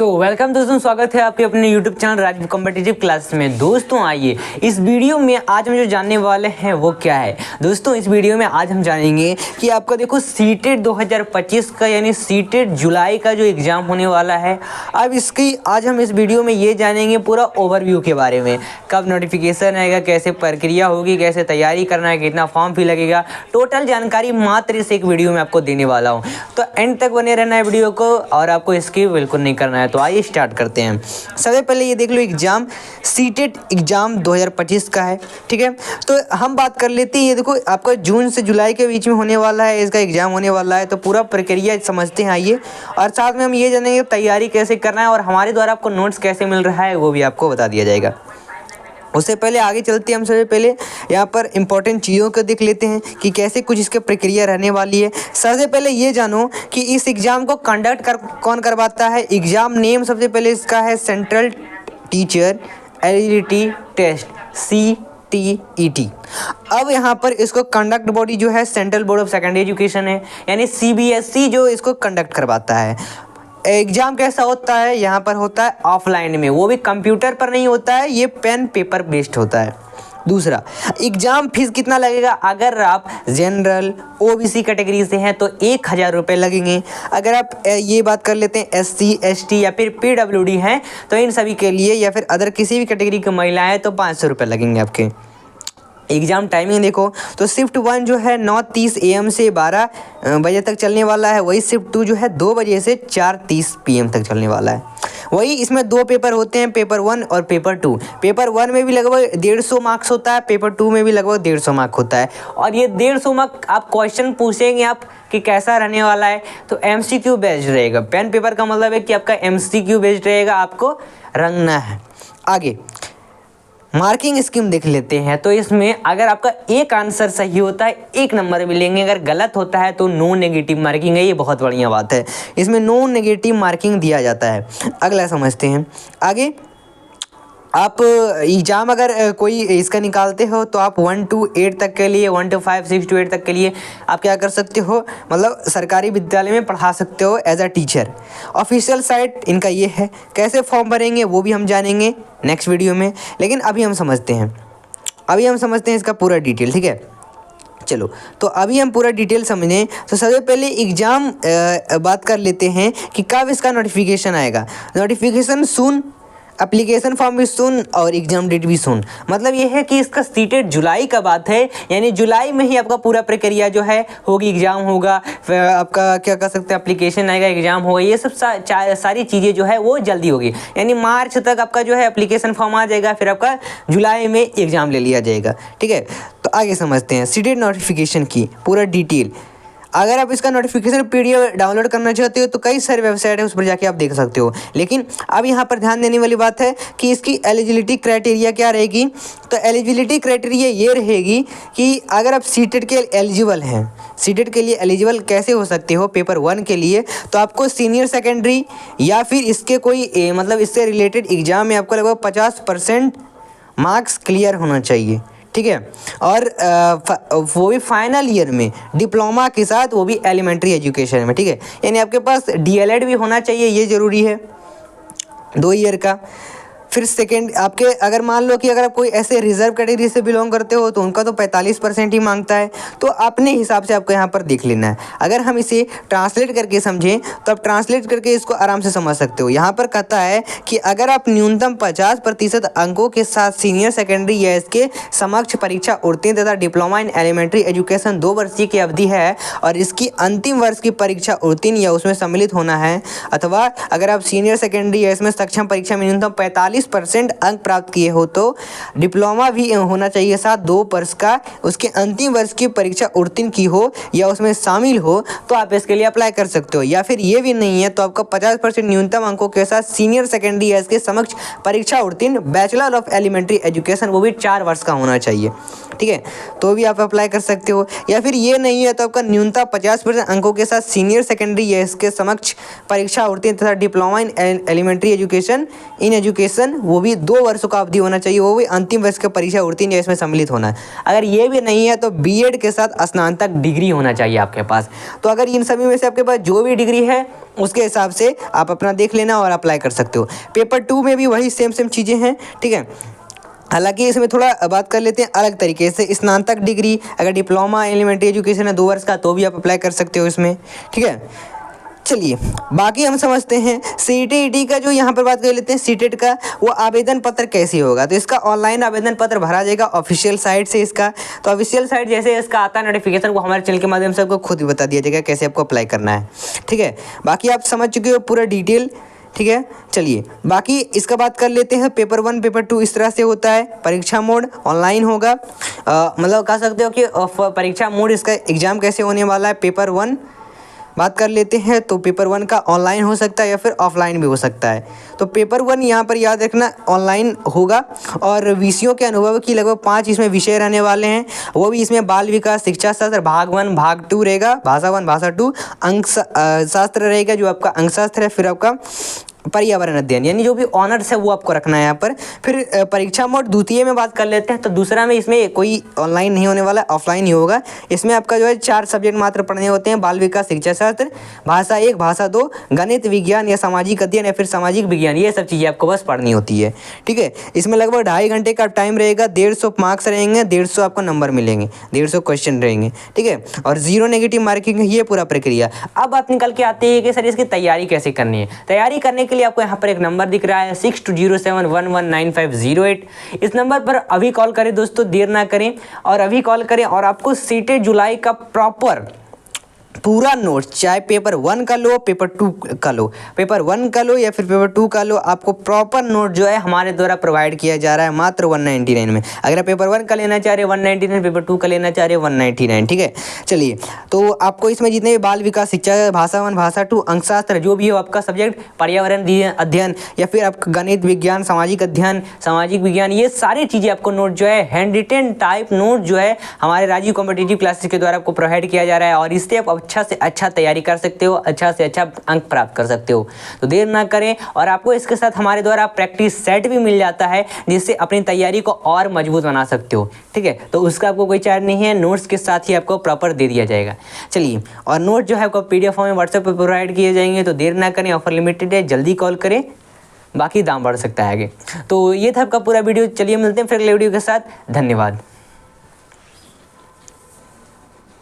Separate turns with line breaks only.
Welcome दोस्तों, स्वागत है आपके अपने YouTube channel Rajveer competitive class में। दोस्तों आइए इस वीडियो में आज हम जो जानने वाले हैं वो क्या है। दोस्तों इस वीडियो में आज हम जानेंगे कि आपका देखो सीटेट 2025 का यानी सीटेट जुलाई का जो एग्ज़ाम होने वाला है। अब इसकी आज हम इस वीडियो में ये जानेंगे पूरा ओवरव्यू के बारे में, कब नोटिफिकेशन आएगा, कैसे प्रक्रिया होगी, कैसे तैयारी करना है, कितना फॉर्म फी लगेगा, टोटल जानकारी मात्र इस एक वीडियो में आपको देने वाला हूँ। तो एंड तक बने रहना है वीडियो को और आपको इसकी बिल्कुल नहीं करना है। तो आइए स्टार्ट करते हैं। सबसे पहले ये देख लो एग्जाम सीटेट एग्जाम 2025 का है, ठीक है। तो हम बात कर लेते हैं, ये देखो आपका जून से जुलाई के बीच में होने वाला है, इसका एग्जाम होने वाला है। तो पूरा प्रक्रिया समझते हैं आइए, और साथ में हम ये जानेंगे तैयारी कैसे करना है और हमारे द्वारा आपको नोट्स कैसे मिल रहा है वो भी आपको बता दिया जाएगा। उससे पहले आगे चलते हैं, हम सबसे पहले यहाँ पर इंपॉर्टेंट चीज़ों को देख लेते हैं कि कैसे कुछ इसकी प्रक्रिया रहने वाली है। सबसे पहले ये जानो कि इस एग्ज़ाम को कौन करवाता है। एग्ज़ाम नेम सबसे पहले इसका है central teacher eligibility test CTET। अब यहाँ पर इसको कंडक्ट बॉडी जो है central board of secondary education है, यानी CBSE जो इसको कंडक्ट करवाता है। एग्ज़ाम कैसा होता है, यहाँ पर होता है ऑफलाइन में, वो भी कंप्यूटर पर नहीं होता है, ये पेन पेपर बेस्ड होता है। दूसरा, एग्ज़ाम फीस कितना लगेगा। अगर आप जनरल OBC कैटेगरी से हैं तो 1000 रुपये लगेंगे। अगर आप ये बात कर लेते हैं SC ST या फिर PWD हैं तो इन सभी के लिए, या फिर अदर किसी भी कैटेगरी की महिलाएँ तो 500 रुपये लगेंगे आपके। एग्ज़ाम टाइमिंग देखो तो शिफ्ट 1 जो है 9:30 AM से 12 बजे तक चलने वाला है। वही शिफ्ट 2 जो है 2 बजे से 4:30 PM तक चलने वाला है। वही इसमें 2 पेपर होते हैं, पेपर 1 और पेपर 2। पेपर 1 में भी लगभग 150 मार्क्स होता है, पेपर 2 में भी लगभग 150 मार्क होता है। और ये 150 मार्क आप क्वेश्चन पूछेंगे आप कि कैसा रहने वाला है, तो MCQ बेस्ड रहेगा। पेन पेपर का मतलब है कि आपका MCQ बेस्ड रहेगा, आपको रंगना है। आगे मार्किंग स्कीम देख लेते हैं। तो इसमें अगर आपका एक आंसर सही होता है 1 नंबर मिलेंगे, अगर गलत होता है तो नो नेगेटिव मार्किंग है। ये बहुत बढ़िया बात है, इसमें नो नेगेटिव मार्किंग दिया जाता है। अगला समझते हैं। आगे आप एग्ज़ाम अगर कोई इसका निकालते हो तो आप 1 to 8 तक के लिए, 1 to 5, 6 to 8 तक के लिए आप क्या कर सकते हो, मतलब सरकारी विद्यालय में पढ़ा सकते हो as a teacher. Official site इनका ये है। कैसे फॉर्म भरेंगे वो भी हम जानेंगे नेक्स्ट वीडियो में, लेकिन अभी हम समझते हैं इसका पूरा डिटेल, ठीक है। चलो तो अभी हम पूरा डिटेल समझें। तो सबसे पहले एग्ज़ाम बात कर लेते हैं कि कब इसका नोटिफिकेशन आएगा। नोटिफिकेशन सून, एप्लीकेशन फॉर्म भी सुन और एग्ज़ाम डेट भी सुन। मतलब ये है कि इसका सीटेट जुलाई का बात है, यानी जुलाई में ही आपका पूरा प्रक्रिया जो है होगी, एग्ज़ाम होगा, फिर आपका क्या कर सकते हैं एप्लीकेशन आएगा, एग्ज़ाम होगा, ये सब सारी चीज़ें जो है वो जल्दी होगी। यानी मार्च तक आपका जो है एप्लीकेशन फॉर्म आ जाएगा, फिर आपका जुलाई में एग्ज़ाम ले लिया जाएगा, ठीक है। तो आगे समझते हैं सीटेट नोटिफिकेशन की पूरा डिटेल। अगर आप इसका नोटिफिकेशन PDF डाउनलोड करना चाहते हो तो कई सारे वेबसाइट है, उस पर जाके आप देख सकते हो। लेकिन अब यहाँ पर ध्यान देने वाली बात है कि इसकी एलिजिबिलिटी क्राइटेरिया क्या रहेगी। तो एलिजिबिलिटी क्राइटेरिया ये रहेगी कि अगर आप सीटेट के एलिजिबल हैं, सीटेट के लिए एलिजिबल कैसे हो सकते हो पेपर 1 के लिए, तो आपको सीनियर सेकेंडरी या फिर इसके कोई मतलब इससे रिलेटेड एग्ज़ाम में आपको लगभग 50% मार्क्स क्लियर होना चाहिए, ठीक है। और वो भी फाइनल ईयर में डिप्लोमा के साथ, वो भी एलिमेंट्री एजुकेशन में, ठीक है। यानी आपके पास DLED भी होना चाहिए, ये ज़रूरी है 2 ईयर का। फिर सेकेंड आपके अगर मान लो कि अगर आप कोई ऐसे रिजर्व कैटेगरी से बिलोंग करते हो तो उनका तो 45% ही मांगता है। तो अपने हिसाब से आपको यहाँ पर देख लेना है। अगर हम इसे ट्रांसलेट करके समझें तो आप ट्रांसलेट करके इसको आराम से समझ सकते हो। यहाँ पर कहता है कि अगर आप न्यूनतम 50% अंकों के साथ सीनियर सेकेंडरी या इसके समक्ष परीक्षा उत्तीर्ण तथा डिप्लोमा इन एलिमेंट्री एजुकेशन 2 वर्षीय की अवधि है और इसकी अंतिम वर्ष की परीक्षा उत्तीर्ण या उसमें सम्मिलित होना है, अथवा अगर आप सीनियर सेकेंडरी या इसमें सक्षम परीक्षा में न्यूनतम 45% अंक प्राप्त किए हो तो डिप्लोमा भी होना चाहिए साथ 2 वर्ष का, उसके अंतिम वर्ष की परीक्षा उत्तीर्ण की हो या उसमें शामिल हो तो आप इसके लिए अप्लाई कर सकते हो। या फिर ये भी नहीं है तो आपका 50% न्यूनतम अंकों के साथ सीनियर सेकेंडरी या इसके समक्ष परीक्षा उत्तीर्ण बैचलर ऑफ एलिमेंट्री एजुकेशन, वो भी 4 वर्ष का होना चाहिए, ठीक है। तो भी आप अप्लाई कर सकते हो। या फिर ये नहीं है तो आपका न्यूनतम 50% अंकों के साथ सीनियर सेकेंडरी या इसके समक्ष परीक्षा उत्तीर्ण तथा डिप्लोमा इन एलिमेंट्री एजुकेशन आवेदन वो भी 2 वर्षों का अवधि होना चाहिए, वो भी अंतिम वर्ष की परीक्षा उत्तीर्ण या इसमें सम्मिलित होना है। अगर ये भी नहीं है तो बीएड के साथ स्नातक डिग्री होना चाहिए आपके पास। तो अगर इन सभी में से आपके पास जो भी डिग्री है उसके हिसाब से आप अपना देख लेना और अप्लाई कर सकते हो। पेपर 2 में भी वही सेम चीज़ें हैं, ठीक है। हालांकि इसमें थोड़ा बात कर लेते हैं अलग तरीके से। स्नातक डिग्री अगर डिप्लोमा एलिमेंट्री एजुकेशन है 2 वर्ष का तो भी आप अप्लाई कर सकते हो इसमें, ठीक है। चलिए बाकी हम समझते हैं सीटीईटी का, जो यहाँ पर बात कर लेते हैं सीटेट का, वो आवेदन पत्र कैसे होगा। तो इसका ऑनलाइन आवेदन पत्र भरा जाएगा ऑफिशियल साइट से इसका। तो ऑफिशियल साइट जैसे इसका आता है नोटिफिकेशन, वो हमारे चैनल के माध्यम से आपको खुद ही बता दिया जाएगा कैसे आपको अप्लाई करना है, ठीक है। बाकी आप समझ चुके हो पूरा डिटेल, ठीक है। चलिए बाकी इसका बात कर लेते हैं। पेपर 1 पेपर 2 इस तरह से होता है। परीक्षा मोड ऑनलाइन होगा, मतलब कह सकते हो कि परीक्षा मोड इसका एग्ज़ाम कैसे होने वाला है। पेपर 1 बात कर लेते हैं तो पेपर 1 का ऑनलाइन हो सकता है या फिर ऑफलाइन भी हो सकता है। तो पेपर 1 यहाँ पर याद रखना ऑनलाइन होगा और विषयों के अनुभव की लगभग 5 इसमें विषय रहने वाले हैं। वो भी इसमें बाल विकास शिक्षा शास्त्र भाग 1 भाग 2 रहेगा, भाषा 1 भाषा 2, अंक शास्त्र रहेगा जो आपका अंक शास्त्र है, फिर आपका पर्यावरण अध्ययन, यानी जो भी ऑनर्स है वो आपको रखना है यहाँ पर। फिर परीक्षा मोड द्वितीय में बात कर लेते हैं। तो दूसरा में इसमें कोई ऑनलाइन नहीं होने वाला, ऑफलाइन ही होगा। इसमें आपका जो है 4 सब्जेक्ट मात्र पढ़ने होते हैं, बाल विकास शिक्षा शास्त्र, भाषा 1 भाषा 2, गणित विज्ञान या सामाजिक अध्ययन या फिर सामाजिक विज्ञान, ये सब चीज़ें आपको बस पढ़नी होती है, ठीक है। इसमें लगभग 2.5 घंटे का टाइम रहेगा, 150 मार्क्स रहेंगे, 150 आपको नंबर मिलेंगे, 150 क्वेश्चन रहेंगे, ठीक है। और 0 नेगेटिव मार्किंग है ये पूरा प्रक्रिया। अब बात निकल के आती है कि सर इसकी तैयारी कैसे करनी है। तैयारी करने के लिए आपको यहाँ पर एक नंबर दिख रहा है 6207119508। इस नंबर पर अभी कॉल करें दोस्तों, देर ना करें और अभी कॉल करें और आपको सीटेट जुलाई का प्रॉपर पूरा नोट्स, चाहे पेपर 1 का लो पेपर 2 का लो, पेपर 1 का लो या फिर पेपर 2 का लो, आपको प्रॉपर नोट जो है हमारे द्वारा प्रोवाइड किया जा रहा है मात्र 199 में। अगर आप पेपर 1 का लेना चाह रहे हैं 199, पेपर 2 का लेना चाह रहे हैं 199, ठीक है। चलिए तो आपको इसमें जितने भी बाल विकास शिक्षा, भाषा 1 भाषा 2, अंकशास्त्र जो भी हो आपका सब्जेक्ट, पर्यावरण अध्ययन या फिर आपका गणित विज्ञान, सामाजिक अध्ययन, सामाजिक विज्ञान, ये सारी चीज़ें आपको नोट जो है हैंड रिटेन टाइप नोट जो है हमारे राजीव कॉम्पिटिटिव क्लासेस के द्वारा आपको प्रोवाइड किया जा रहा है और इससे आप अच्छा से अच्छा तैयारी कर सकते हो, अच्छा से अच्छा अंक प्राप्त कर सकते हो। तो देर ना करें और आपको इसके साथ हमारे द्वारा प्रैक्टिस सेट भी मिल जाता है जिससे अपनी तैयारी को और मजबूत बना सकते हो, ठीक है। तो उसका आपको कोई चार्ज नहीं है, नोट्स के साथ ही आपको प्रॉपर दे दिया जाएगा। चलिए और नोट जो है आपको PDF फॉर्म में व्हाट्सएप पर प्रोवाइड किए जाएंगे। तो देर ना करें, ऑफर लिमिटेड है, जल्दी कॉल करें, बाकी दाम बढ़ सकता है आगे। तो ये था आपका पूरा वीडियो। चलिए मिलते हैं फिर अगले वीडियो के साथ, धन्यवाद।